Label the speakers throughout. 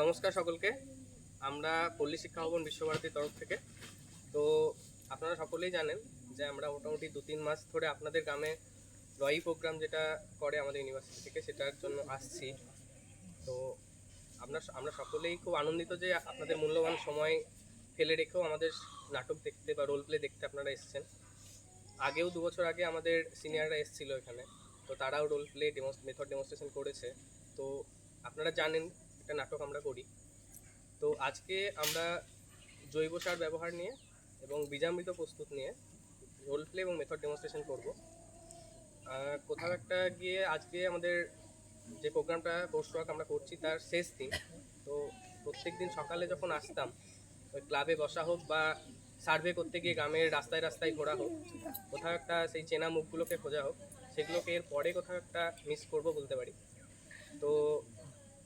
Speaker 1: নমস্কার সকলকে। আমরা পল্লী শিক্ষা ভবন বিশ্বভারতীর তরফ থেকে তো আপনারা সকলেই জানেন যে আমরা মোটামুটি 2-3 মাস ধরে আপনাদের গ্রামে ড্রয়িং প্রোগ্রাম যেটা করে আমাদের ইউনিভার্সিটি থেকে সেটার জন্য আসছি। তো আমরা সকলেই খুব আনন্দিত যে আপনাদের মূল্যবান সময় ফেলে রেখেও আমাদের নাটক দেখতে বা রোল প্লে দেখতে আপনারা এসেছেন। আগেও 2 বছর আগে আমাদের সিনিয়ররা এসেছিল এখানে, তো তারাও রোল প্লে মেথড ডেমনস্ট্রেশন করেছে। তো আপনারা জানেন একটা নাটক আমরা করি। তো আজকে আমরা জৈব সার ব্যবহার নিয়ে এবং বীজামৃত প্রস্তুত নিয়ে রোল প্লে এবং মেথড ডেমনস্ট্রেশন করব। কোথাও একটা গিয়ে আজকে আমাদের যে প্রোগ্রামটা কোর্স ওয়ার্ক আমরা করছি তার শেষ দিন। তো প্রত্যেক দিন সকালে যখন আসতাম ওই ক্লাবে বসা হোক বা সার্ভে করতে গিয়ে গ্রামের রাস্তায় রাস্তায় ঘোরা হোক, কোথাও একটা সেই চেনা মুখগুলোকে খোঁজা হোক, সেগুলোকে এর পরে কোথাও একটা মিস করব বলতে পারি। তো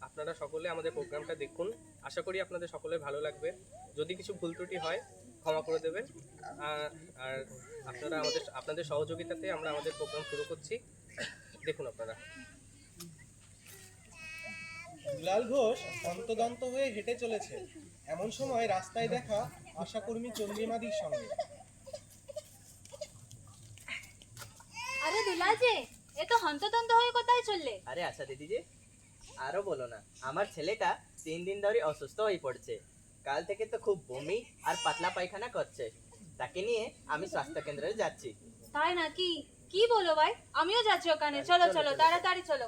Speaker 1: আপনারা সকলে আমাদের প্রোগ্রামটা দেখুন, আশা করি আপনাদের সকলের ভালো লাগবে। যদি কিছু ভুল ত্রুটি হয় ক্ষমা করে দেবেন। আর আপনারা আপনাদের সহযোগিতাতে আমরা আমাদের প্রোগ্রাম শুরু করছি, দেখুন আপনারা।
Speaker 2: দুলাল ঘোষ হন্তদন্ত হয়ে হেঁটে চলেছে, এমন সময় রাস্তায় দেখা আশাকর্মী চন্দ্রিমাদির সঙ্গে।
Speaker 3: আরে দুলাল যে, এ তো হন্তদন্ত হয়ে কোথায় চললে?
Speaker 4: আরে আশা দিদি যে, আরো বলো না, আমার ছেলেটা 3 দিন ধরে অসুস্থ হয়ে পড়ছে। কাল থেকে তো খুব বমি আর পাতলা পায়খানা করছে। তাকে নিয়ে আমি স্বাস্থ্য কেন্দ্রে যাচ্ছি।
Speaker 3: তাই নাকি? কি বলো ভাই, আমিও যাচ্ছি ওখানে। চলো চলো তাড়াতাড়ি চলো।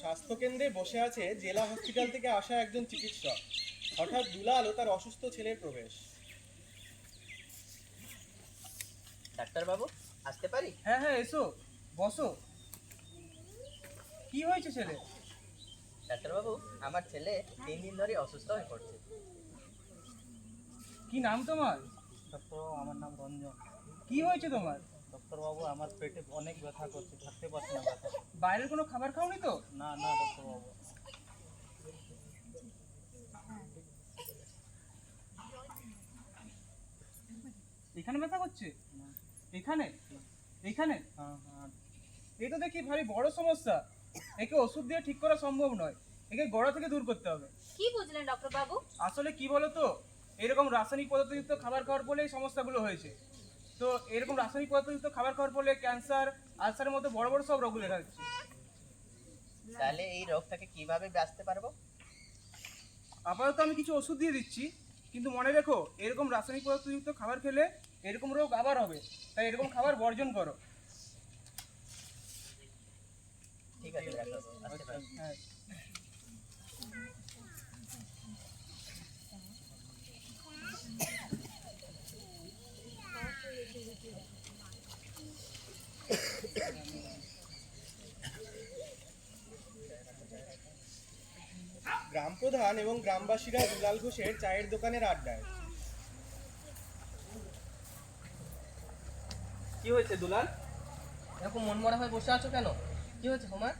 Speaker 2: স্বাস্থ্যকেন্দ্রে বসে আছে জেলা হসপিটাল থেকে আসা একজন চিকিৎসক। হঠাৎ দুলাল ও তার অসুস্থ ছেলের প্রবেশ।
Speaker 4: ডাক্তারবাবু, আসতে পারি?
Speaker 5: হ্যাঁ হ্যাঁ, এসো, বসো। কি হয়েছে ছেলে?
Speaker 4: ডাক্তারবাবু, আমার ছেলে 3 দিন ধরে অসুস্থ হয়ে পড়ছে।
Speaker 5: কি নাম তোমার?
Speaker 6: ডাক্তারবাবু, আমার নাম রঞ্জন।
Speaker 5: কি হয়েছে তোমার?
Speaker 6: ডাক্তারবাবু, আমার পেটে অনেক ব্যথা করছে, থাকতে পারছি না ব্যথা।
Speaker 5: বাইরের কোনো খাবার খাওনি তো?
Speaker 6: না না ডাক্তারবাবু।
Speaker 5: এখানে ব্যথা করছে? এখানে? এখানে?
Speaker 6: হ্যাঁ হ্যাঁ।
Speaker 5: এই তো দেখি ভারী বড় সমস্যা। একে ওষুধ দিয়ে ঠিক করা সম্ভব নয়, একে গোড়া থেকে দূর করতে হবে।
Speaker 3: কি বুঝলেন ডক্টর বাবু?
Speaker 5: আসলে কি বলো তো, এরকম রাসায়নিক পদার্থযুক্ত খাবার খাওয়ার ফলে এই সমস্যাগুলো হয়েছে। তো এরকম রাসায়নিক পদার্থযুক্ত খাবার খাওয়ার ফলে ক্যান্সার, আলসারের মতো বড় বড় সব রোগ দেখা যাচ্ছে।
Speaker 4: তাহলে এই রোগ থেকে কিভাবে বাঁচতে পারবো?
Speaker 5: আপাতত আমি কিছু ওষুধ দিয়ে দিচ্ছি, কিন্তু মনে রেখো এরকম রাসায়নিক পদার্থযুক্ত খাবার খেলে এরকম রোগ আবার হবে, তাই এরকম খাবার বর্জন করো।
Speaker 4: ঠিক আছে ডাক্তারবাবু, আসতে পারি?
Speaker 5: হ্যাঁ।
Speaker 2: গ্রাম প্রধান এবং গ্রামবাসীরা দুলাল ঘোষের চায়ের দোকানের আড্ডায়।
Speaker 1: কি হয়েছে দুলাল, এরকম মনমরা হয়ে বসে আছো কেন? কি হয়েছে তোমার?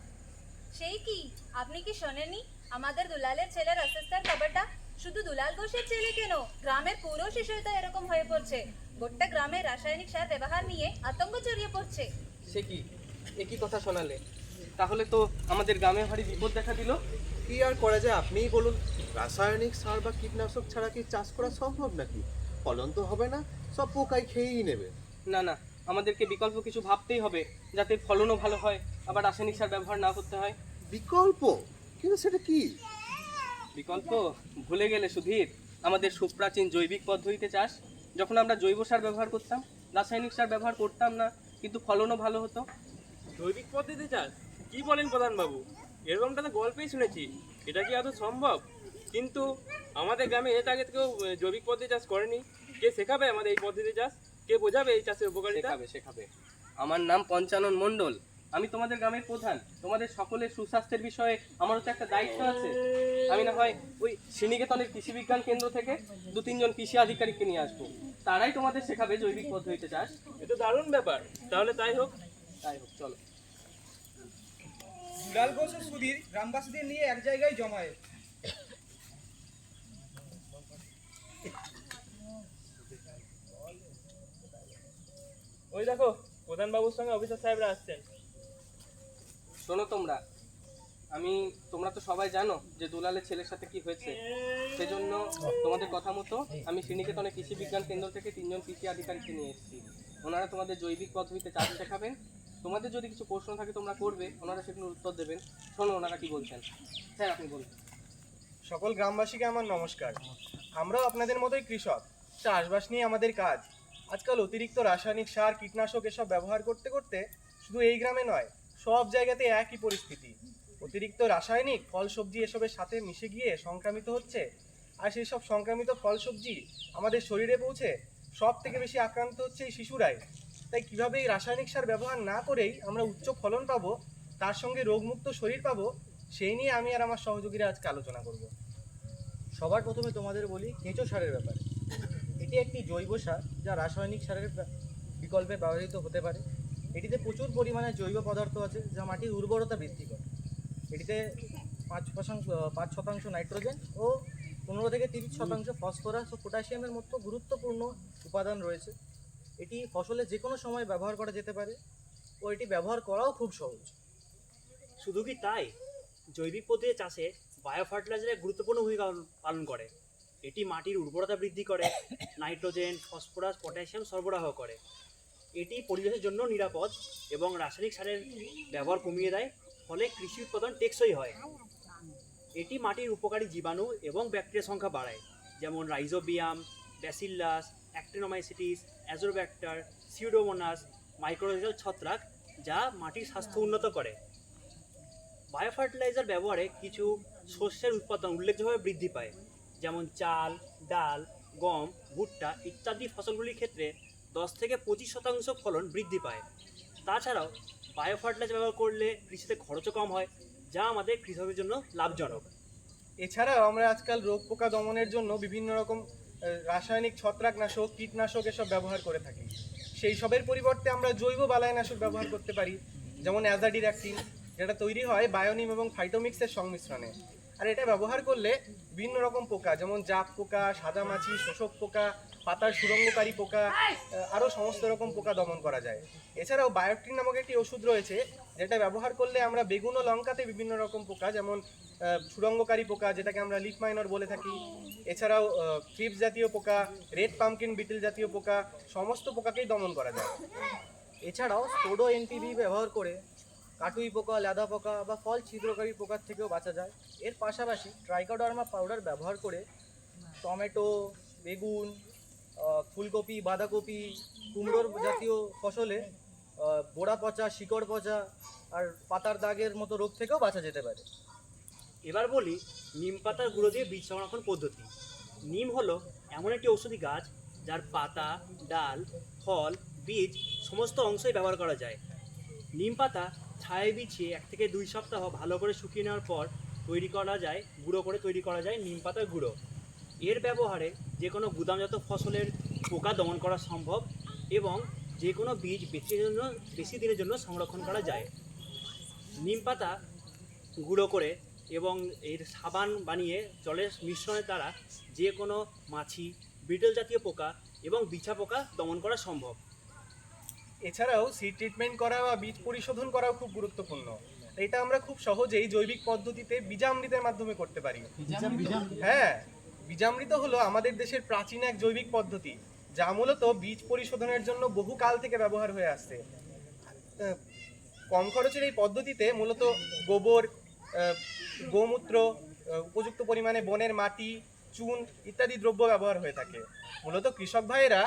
Speaker 3: সেই কি, আপনি কি শোনেননি আমাদের দুলালের ছেলের অসুস্থতার খবরটা? শুধু দুলাল ঘোষের ছেলে কেন, গ্রামের পুরো শিশুরা তো এরকম হয়ে পড়ছে। গোটা গ্রামে রাসায়নিক সার ব্যবহার নিয়ে আতঙ্ক ছড়িয়ে পড়ছে।
Speaker 1: সে কি, একই কথা শোনালে? তাহলে তো আমাদের গ্রামে ভারী বিপদ দেখা দিল।
Speaker 7: কি আর করা যায় আপনিই বলুন। রাসায়নিক সার বা কীটনাশক ছাড়া কি চাষ করা সম্ভব নাকি? ফলন তো হবে না, সব পোকাই খেয়েই নেবে।
Speaker 1: না না, আমাদেরকে বিকল্প কিছু ভাবতেই হবে, যাতে ফলনও ভালো হয়, আবার রাসায়নিক সার ব্যবহার না করতে হয়।
Speaker 7: বিকল্প? কিন্তু সেটা কি?
Speaker 1: বিকল্প ভুলে গেলে সুধীর, আমাদের সুপ্রাচীন জৈবিক পদ্ধতিতে চাষ। যখন আমরা জৈব সার ব্যবহার করতাম, রাসায়নিক সার ব্যবহার করতাম না, কিন্তু ফলনও ভালো হতো।
Speaker 8: জৈবিক পদ্ধতি চাষ? কি বলেন প্রধানবাবু, এরকমটা তো গল্পেই শুনেছি, এটা কি আদৌ সম্ভব? কিন্তু আমাদের গ্রামে এর আগে কেউ জৈবিক পদ্ধতি চাষ করেনি। কে শেখাবে আমাদের এই পদ্ধতি চাষ? কে বোঝাবে এই চাষের উপকারিতা?
Speaker 1: শেখাবে। আমার নাম পঞ্চানন মণ্ডল, আমি তোমাদের গ্রামের প্রধান। তোমাদের সকলের সুস্বাস্থ্যের বিষয়ে আমারও তো একটা দায়িত্ব আছে। আমি না হয় ওই শ্রীনিকেতনের কৃষি বিজ্ঞান কেন্দ্র থেকে 2-3 জন কৃষি আধিকারিককে নিয়ে আসবো, তারাই তোমাদের শেখাবে জৈবিক পদ্ধতিতে চাষ।
Speaker 8: এটা দারুণ ব্যাপার, তাহলে তাই হোক।
Speaker 1: তাই হোক, চলো।
Speaker 5: দুলাল ঘোষ ও সুধীর গ্রামবাসীদের নিয়ে এক জায়গায় জমায়েত।
Speaker 8: ওই দেখো প্রধান বাবুর সঙ্গে অফিসার সাহেবরা আসছেন।
Speaker 1: শোনো তোমরা তো সবাই জানো যে দুলালের ছেলের সাথে কি হয়েছে। সেজন্য তোমাদের কথা মতো আমি শ্রীনিকেতনে কৃষি বিজ্ঞান কেন্দ্র থেকে 3 জন কৃষি আধিকারিককে নিয়ে এসেছি। ওনারা তোমাদের জৈবিক পদ্ধতিতে চাষ শেখাবেন। তোমাদের যদি কিছু প্রশ্ন থাকে তোমরা করবে, ওনারা সেগুলোর উত্তর দেবেন। শোনো ওনারা কি বলছেন। স্যার আপনি বলুন।
Speaker 2: সকল গ্রামবাসীকে আমার নমস্কার। আমরাও আপনাদের মতোই কৃষক, চাষবাস নিয়ে আমাদের কাজ। আজকাল অতিরিক্ত রাসায়নিক সার, কীটনাশক এসব ব্যবহার করতে করতে শুধু এই গ্রামে নয়, সব জায়গাতে একই পরিস্থিতি। অতিরিক্ত রাসায়নিক ফল সবজি এসবের সাথে মিশে গিয়ে সংক্রামিত হচ্ছে, আর সেই সব সংক্রামিত ফল সবজি আমাদের শরীরে পৌঁছে সব থেকে বেশি আক্রান্ত হচ্ছে এই শিশুরাই। তাই কীভাবে এই রাসায়নিক সার ব্যবহার না করেই আমরা উচ্চ ফলন পাবো, তার সঙ্গে রোগমুক্ত শরীর পাবো, সেই নিয়ে আমি আর আমার সহযোগীরা আজকে আলোচনা করব।
Speaker 6: সবার প্রথমে তোমাদের বলি কেঁচো সারের ব্যাপারে। এটি একটি জৈব সার যা রাসায়নিক সারের বিকল্পে ব্যবহৃত হতে পারে। এটিতে প্রচুর পরিমাণে জৈব পদার্থ আছে যা মাটির উর্বরতা বৃদ্ধি করে। এটিতে 5% নাইট্রোজেন ও 15 থেকে 30% ফসফরাস ও পটাশিয়ামের মতো গুরুত্বপূর্ণ উপাদান রয়েছে। এটি ফসলে যে কোনো সময় ব্যবহার করা যেতে পারে ও এটি ব্যবহার করাও খুব সহজ।
Speaker 9: শুধু কি তাই, জৈবিক পদ্ধতিতে চাষে বায়ো ফার্টিলাইজারের গুরুত্বপূর্ণ ভূমিকা পালন করে। এটি মাটির উর্বরতা বৃদ্ধি করে, নাইট্রোজেন, ফসফরাস, পটাশিয়াম সরবরাহ করে। এটি পরিবেশের জন্য নিরাপদ এবং রাসায়নিক সারের ব্যবহার কমিয়ে দেয়, ফলে কৃষি উৎপাদন টেকসই হয়। এটি মাটির উপকারী জীবাণু এবং ব্যাকটেরিয়া সংখ্যা বাড়ায়, যেমন রাইজোবিয়াম, ব্যাসিলাস, অ্যাক্টিনোমাইসিটিস, অ্যাজোব্যাক্টার, সিউডোমোনাস, মাইক্রোরাইজাল ছত্রাক, যা মাটির স্বাস্থ্য উন্নত করে। বায়ো ফার্টিলাইজার ব্যবহারে কিছু শস্যের উৎপাদন উল্লেখযোগ্যভাবে বৃদ্ধি পায়, যেমন চাল, ডাল, গম, ভুট্টা ইত্যাদি ফসলগুলির ক্ষেত্রে 10 থেকে 25% ফলন বৃদ্ধি পায়। তাছাড়াও বায়ো ফার্টিলাইজার ব্যবহার করলে কৃষিতে খরচও কম হয়, যা আমাদের কৃষকের জন্য লাভজনক।
Speaker 2: এছাড়াও আমরা আজকাল রোগ পোকা দমনের জন্য বিভিন্ন রকম রাসায়নিক ছত্রাকনাশক, কীটনাশক এসব ব্যবহার করে থাকি। সেই সবের পরিবর্তে আমরা জৈব বালাইনাশক ব্যবহার করতে পারি, যেমন অ্যাজাডিরাকটিন, যেটা তৈরি হয় বায়োনিম এবং ফাইটোমিক্সের সংমিশ্রণে। আর এটা ব্যবহার করলে বিভিন্ন রকম পোকা, যেমন জাপ পোকা, সাদামাছি, শোষক পোকা, পাতার সুরঙ্গকারী পোকা, আরও সমস্ত রকম পোকা দমন করা যায়। এছাড়াও বায়োটিন নামক একটি ওষুধ রয়েছে, যেটা ব্যবহার করলে আমরা বেগুন ও লঙ্কাতে বিভিন্ন রকম পোকা, যেমন সুরঙ্গকারী পোকা, যেটাকে আমরা লিফ মাইনর বলে থাকি, এছাড়াও থ্রিপস জাতীয় পোকা, রেড পামকিন বিটল জাতীয় পোকা, সমস্ত পোকাকেই দমন করা যায়।
Speaker 6: এছাড়াও স্পোডো এনপিভি ব্যবহার করে কাটুই পোকা, লেদা পোকা বা ফল ছিদ্রকারী পোকার থেকেও বাঁচা যায়। এর পাশাপাশি ট্রাইকোডার্মা পাউডার ব্যবহার করে টমেটো, বেগুন, ফুলকপি, বাঁধাকপি, কুমড়োর জাতীয় ফসলে গোড়া পচা, শিকড় পচা আর পাতার দাগের মতো রোগ থেকেও বাঁচা যেতে পারে।
Speaker 9: এবার বলি নিম পাতার গুঁড়ো দিয়ে বীজ সংরক্ষণ পদ্ধতি। নিম হলো এমন একটি ঔষধি গাছ যার পাতা, ডাল, ফল, বীজ সমস্ত অংশই ব্যবহার করা যায়। নিম পাতা ছায়ায় বিছিয়ে 1 থেকে 2 সপ্তাহ ভালো করে শুকিয়ে নেওয়ার পর গুঁড়ো করে তৈরি করা যায় নিম পাতার গুঁড়ো। এর ব্যবহারে যে কোনো গুদামজাত ফসলের পোকা দমন করা সম্ভব এবং যে কোনো বীজ বেশি দিনের জন্য সংরক্ষণ করা যায়। নিম পাতা গুঁড়ো করে এবং এর সাবান বানিয়ে জলের মিশ্রণের দ্বারা যে কোনো মাছি, বিটল জাতীয় পোকা এবং বিছা পোকা দমন করা সম্ভব।
Speaker 2: এছাড়াও সিড ট্রিটমেন্ট করা বা বীজ পরিশোধন করাও খুব গুরুত্বপূর্ণ। এটা আমরা খুব সহজেই জৈবিক পদ্ধতিতে বীজামৃতের মাধ্যমে করতে পারি। হ্যাঁ, বীজামৃত হলো আমাদের দেশের প্রাচীন এক জৈবিক পদ্ধতি, যা মূলত বীজ পরিশোধনের জন্য বহু কাল থেকে ব্যবহার হয়ে আসছে। কম খরচের এই পদ্ধতিতে মূলত গোবর, গোমূত্র, উপযুক্ত পরিমাণে বনের মাটি, চুন ইত্যাদি দ্রব্য ব্যবহার হয়ে থাকে। মূলত কৃষক ভাইয়েরা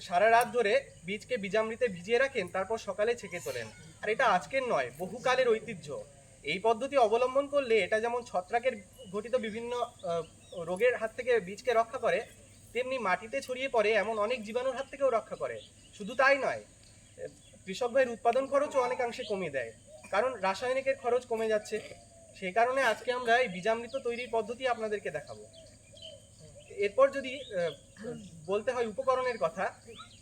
Speaker 2: সারা রাত ধরে বীজকে বীজামৃতে ভিজিয়ে রাখেন, তারপর সকালে ছেঁকে তোলেন। আর এটা আজকের নয়, বহুকালের ঐতিহ্য। এই পদ্ধতি অবলম্বন করলে এটা যেমন ছত্রাকের ঘটিত বিভিন্ন রোগের হাত থেকে বীজকে রক্ষা করে, তেমনি মাটিতে ছড়িয়ে পড়ে এমন অনেক জীবাণুর হাত থেকেও রক্ষা করে। শুধু তাই নয়, কৃষক ভাইয়ের উৎপাদন খরচও অনেকাংশে কমিয়ে দেয়, কারণ রাসায়নিকের খরচ কমে যাচ্ছে। সেই কারণে আজকে আমরা এই বীজামৃত তৈরির পদ্ধতি আপনাদেরকে দেখাবো। এরপর যদি বলতে হয় উপকরণের কথা,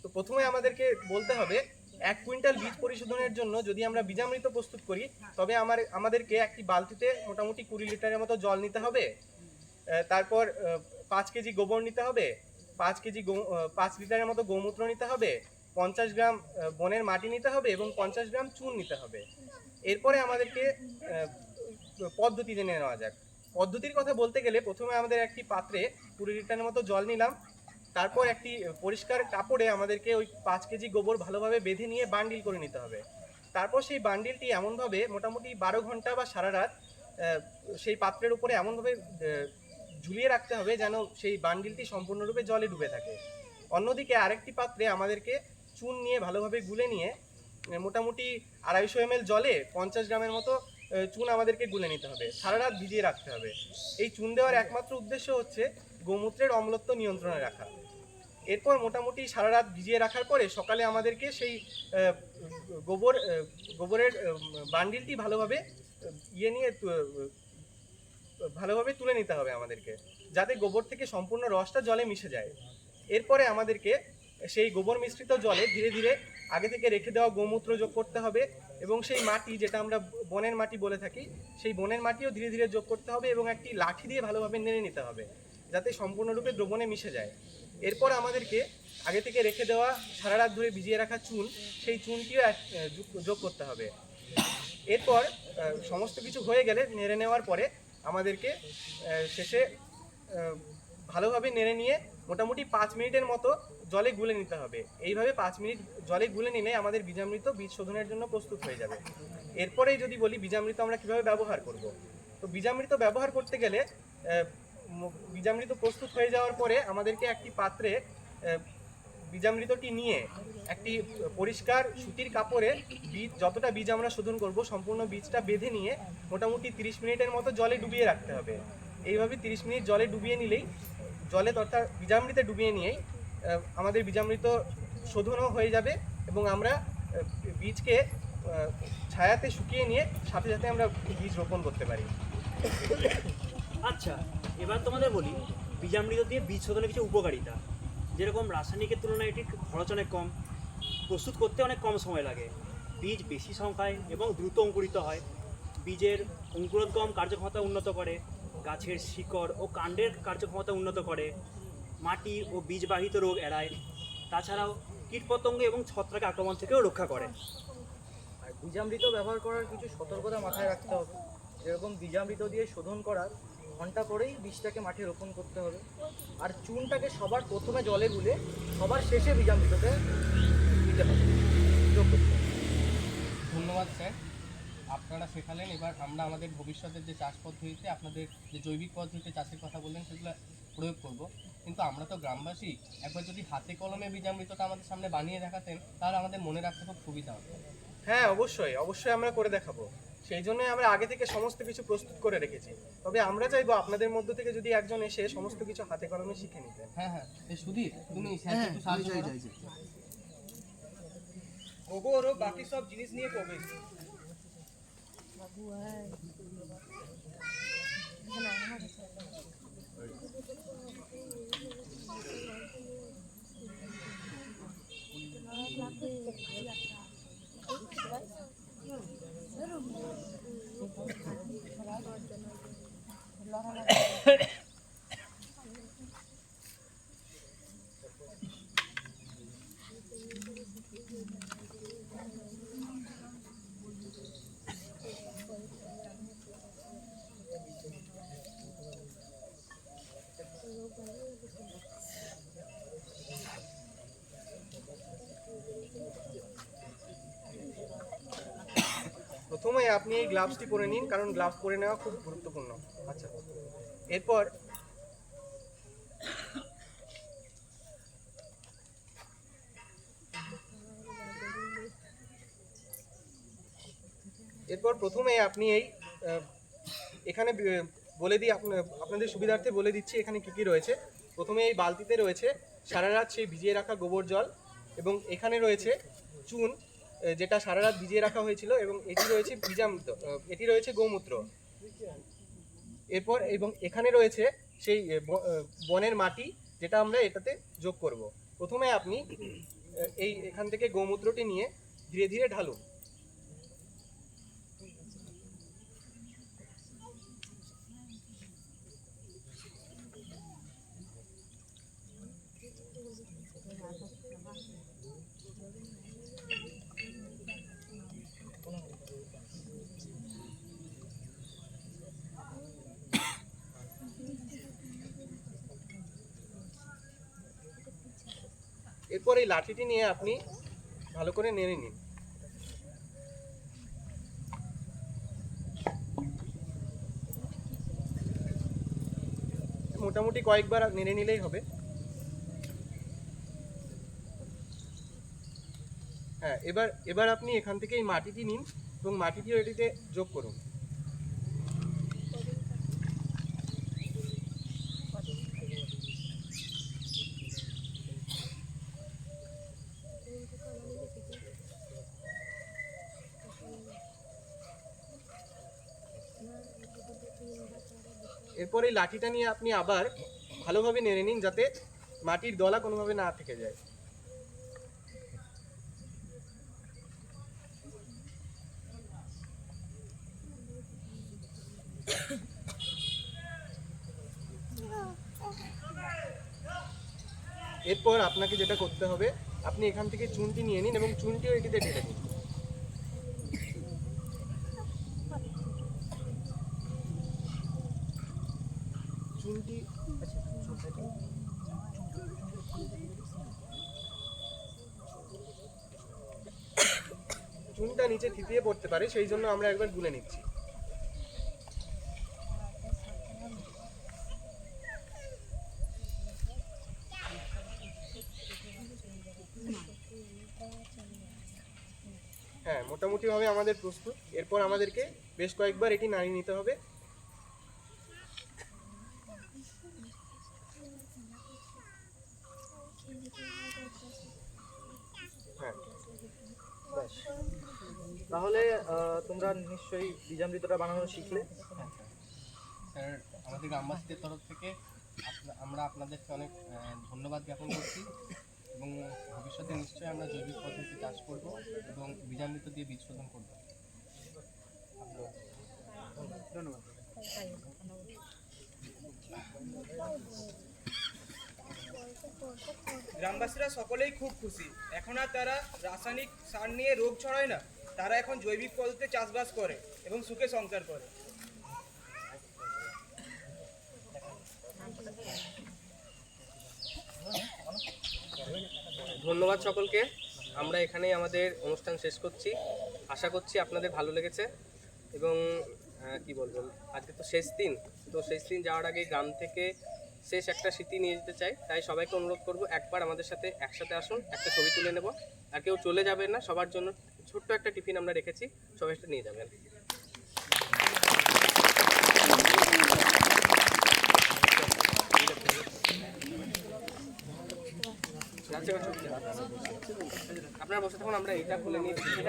Speaker 2: তো প্রথমে আমাদেরকে বলতে হবে 1 কুইন্টাল বীজ পরিশোধনের জন্য যদি আমরা বীজামৃত প্রস্তুত করি তবে আমাদেরকে একটি বালতিতে মোটামুটি 20 লিটারের মতো জল নিতে হবে। তারপর 5 কেজি গোবর নিতে হবে, 5 লিটারের মতো গৌমূত্র নিতে হবে, 50 গ্রাম বনের মাটি নিতে হবে এবং 50 গ্রাম চুন নিতে হবে। এরপরে আমাদেরকে পদ্ধতি জেনে নেওয়া যাক। পদ্ধতির কথা বলতে গেলে প্রথমে আমাদের একটি পাত্রে 20 লিটারের মতো জল নিলাম, তারপর একটি পরিষ্কার কাপড়ে আমাদেরকে ওই 5 কেজি গোবর ভালোভাবে বেঁধে নিয়ে বান্ডিল করে নিতে হবে। তারপর সেই বান্ডিলটি এমনভাবে মোটামুটি 12 ঘন্টা বা সারা রাত সেই পাত্রের উপরে এমনভাবে ঝুলিয়ে রাখতে হবে যেন সেই বান্ডিলটি সম্পূর্ণরূপে জলে ডুবে থাকে। অন্যদিকে আরেকটি পাত্রে আমাদেরকে চুন নিয়ে ভালোভাবে গুলে নিয়ে মোটামুটি 250 ml জলে 50 গ্রামের মতো চুন আমাদেরকে গুলে নিতে হবে, সারা রাত ভিজিয়ে রাখতে হবে। এই চুন দেওয়ার একমাত্র উদ্দেশ্য হচ্ছে গোমূত্রের অম্লত্ব নিয়ন্ত্রণে রাখা। এরপর মোটামুটি সারা রাত ভিজিয়ে রাখার পরে সকালে আমাদেরকে সেই গোবরের বান্ডিলটি ভালোভাবে ভালোভাবে তুলে নিতে হবে আমাদেরকে, যাতে গোবর থেকে সম্পূর্ণ রসটা জলে মিশে যায়। এরপরে আমাদেরকে সেই গোবর মিশ্রিত জলে ধীরে ধীরে আগে থেকে রেখে দেওয়া গোমূত্র যোগ করতে হবে এবং সেই মাটি, যেটা আমরা বনের মাটি বলে থাকি, সেই বনের মাটিও ধীরে ধীরে যোগ করতে হবে এবং একটি লাঠি দিয়ে ভালোভাবে নেড়ে নিতে হবে যাতে সম্পূর্ণরূপে দ্রবণে মিশে যায়। এরপর আমাদেরকে আগে থেকে রেখে দেওয়া সারা রাত ধরে ভিজিয়ে রাখা চুন, সেই চুনটিও যোগ করতে হবে। এরপর সমস্ত কিছু হয়ে গেলে নেড়ে নেওয়ার পরে আমাদেরকে শেষে ভালোভাবে নেড়ে নিয়ে মোটামুটি 5 মিনিটের মতো জলে গুলে নিতে হবে। এইভাবে 5 মিনিট জলে গুলে নিলে আমাদের বীজামৃত বীজ শোধনের জন্য প্রস্তুত হয়ে যাবে। এরপরেই যদি বলি বীজামৃত আমরা কিভাবে ব্যবহার করব, তো বীজামৃত ব্যবহার করতে গেলে বীজামৃত প্রস্তুত হয়ে যাওয়ার পরে আমাদেরকে একটি পাত্রে বীজামৃতটি নিয়ে একটি পরিষ্কার সুতির কাপড়ে যতটা বীজ আমরা শোধন করব সম্পূর্ণ বীজটা বেঁধে নিয়ে মোটামুটি 30 মিনিটের মতো জলে ডুবিয়ে রাখতে হবে। এইভাবে 30 মিনিট জলে ডুবিয়ে নিলেই, অর্থাৎ বীজামৃতে ডুবিয়ে নিয়েই আমাদের বীজামৃত শোধনও হয়ে যাবে এবং আমরা বীজকে ছায়াতে শুকিয়ে নিয়ে সাথে সাথে আমরা বীজ রোপণ করতে পারি।
Speaker 9: আচ্ছা, এবার তোমাদের বলি বীজামৃত দিয়ে বীজ শোধনের কিছু উপকারিতা। যেরকম রাসায়নিকের তুলনায় এটির খরচ অনেক কম, প্রস্তুত করতে অনেক কম সময় লাগে, বীজ বেশি সংখ্যায় এবং দ্রুত অঙ্কুরিত হয়, বীজের অঙ্কুরোদ্গম কার্যক্ষমতা উন্নত করে, গাছের শিকড় ও কাণ্ডের কার্যক্ষমতা উন্নত করে, মাটি ও বীজবাহিত রোগ এড়ায়, তাছাড়াও কীটপতঙ্গ এবং ছত্রাক আক্রমণ থেকেও রক্ষা করে।
Speaker 6: আর বীজামৃত ব্যবহার করার কিছু সতর্কতা মাথায় রাখতে হবে। যেরকম বীজামৃত দিয়ে শোধন করার ঘন্টা পরেই বীজটাকে মাঠে রোপণ করতে হবে, আর চুনটাকে সবার প্রথমে জলে গুলে সবার শেষে বীজামৃততে দিতে হবে, যোগ করতে হবে।
Speaker 1: ধন্যবাদ স্যার, আপনারা শেখালেন। এবার আমরা আমাদের ভবিষ্যতের যে চাষ পদ্ধতিতে আপনাদের যে জৈবিক পদ্ধতিতে চাষের কথা বললেন সেগুলো প্রয়োগ করব। কিন্তু আমরা তো গ্রামবাসী, একবার যদি হাতে কলমে বীজামৃতটা আমাদের সামনে বানিয়ে দেখাতেন তাহলে আমাদের মনে রাখতে খুব সুবিধা হতো।
Speaker 2: হ্যাঁ, অবশ্যই আমরা করে দেখাবো। সেই জন্যই আমরা আগে থেকে সমস্ত কিছু প্রস্তুত করে রেখেছি। তবে আমরা চাইবো আপনাদের মধ্য থেকে যদি একজন এসে সমস্ত কিছু হাতে কলমে শিখে নিতেন।
Speaker 1: হ্যাঁ, সুধীর তুমি স্যারকে একটু সাহায্য করো।
Speaker 5: গোবর ও বাকি সব জিনিস নিয়ে প্রবেশ।
Speaker 2: প্রথমে আপনি এই গ্লাভসটি পরে নিন, কারণ গ্লাভস পরে নেওয়া খুব গুরুত্বপূর্ণ। আচ্ছা, এরপর প্রথমে আপনি এই এখানে বলে দিই, আপনাদের সুবিধার্থে বলে দিচ্ছি এখানে কি কি রয়েছে। প্রথমে এই বালতিতে রয়েছে সারা রাত সেই ভিজিয়ে রাখা গোবর জল, এবং এখানে রয়েছে চুন যেটা সারা রাত ভিজিয়ে রাখা হয়েছিল, এবং এটি রয়েছে বীজামৃত, এটি রয়েছে গোমূত্র। এরপর এবং এখানে রয়েছে সেই বনের মাটি যেটা আমরা এটাতে যোগ করব। প্রথমে আপনি এখান থেকে গোমূত্রটি নিয়ে ধীরে ধীরে ঢালুন। এরপর এই লাঠিটি নিয়ে আপনি ভালো করে নেড়ে নিন। মোটামুটি কয়েকবার নেড়ে নিলেই হবে। হ্যাঁ, এবার আপনি এখান থেকে এই মাটিটি নিন এবং মাটিটিও এটিতে যোগ করুন। এরপর এই লাঠিটা নিয়ে আপনি আবার ভালোভাবে নেড়ে নিন যাতে মাটির দলা কোনোভাবে না থেকে যায়। এরপর আপনাকে যেটা করতে হবে, আপনি এখান থেকে চুনটি নিয়ে নিন এবং চুনটিও এটিতে ঢেলে দিন। চুনটি চুনটা নিচে থিতিয়ে পড়তে পারে, সেই জন্য আমরা একবার গুলে নিচ্ছি। হ্যাঁ, মোটামুটি ভাবে আমাদের প্রস্তুত। এরপর আমাদেরকে বেশ কয়েকবার এটি নাড়িয়ে নিতে হবে। হ্যাঁ,
Speaker 6: ব্যাস। তাহলে তোমরা নিশ্চয়ই বীজামৃতটা বানানো শিখলে।
Speaker 1: স্যার, আমাদের গ্রামবাসীদের তরফ থেকে আমরা আপনাদেরকে অনেক ধন্যবাদ জ্ঞাপন করছি এবং ভবিষ্যতে নিশ্চয়ই আমরা জৈবিক পদ্ধতিতে চাষ করব এবং বীজামৃত দিয়ে বীজ শোধন করব।
Speaker 6: ধন্যবাদ।
Speaker 5: গ্রামবাসীরা সকলেই খুব খুশি। এখন আর তারা রাসায়নিক সার নিয়ে রোগ ছড়ায় না, তারা এখন জৈবিক পদ্ধতিতে চাষবাস করে এবং সুখে সংসার করে।
Speaker 1: ধন্যবাদ সকলকে। আমরা এখানেই আমাদের অনুষ্ঠান শেষ করছি। আশা করছি আপনাদের ভালো লেগেছে এবং কি বলবো, আজকে তো শেষ দিন, তো শেষ দিন যাওয়ার আগে গ্রাম থেকে শেষ একটা স্মৃতি নিয়ে যেতে চাই। তাই সবাইকে অনুরোধ করব, একবার আমাদের সাথে একসাথে আসুন, একটা ছবি তুলে নেব। আর কেউ চলে যাবেন না, সবার জন্য ছোট্ট একটা টিফিন আমরা রেখেছি, সবাই একটা নিয়ে যাবেন। আপনারা বসে থাকুন, আমরা এটা খুলে নিই, পিছনে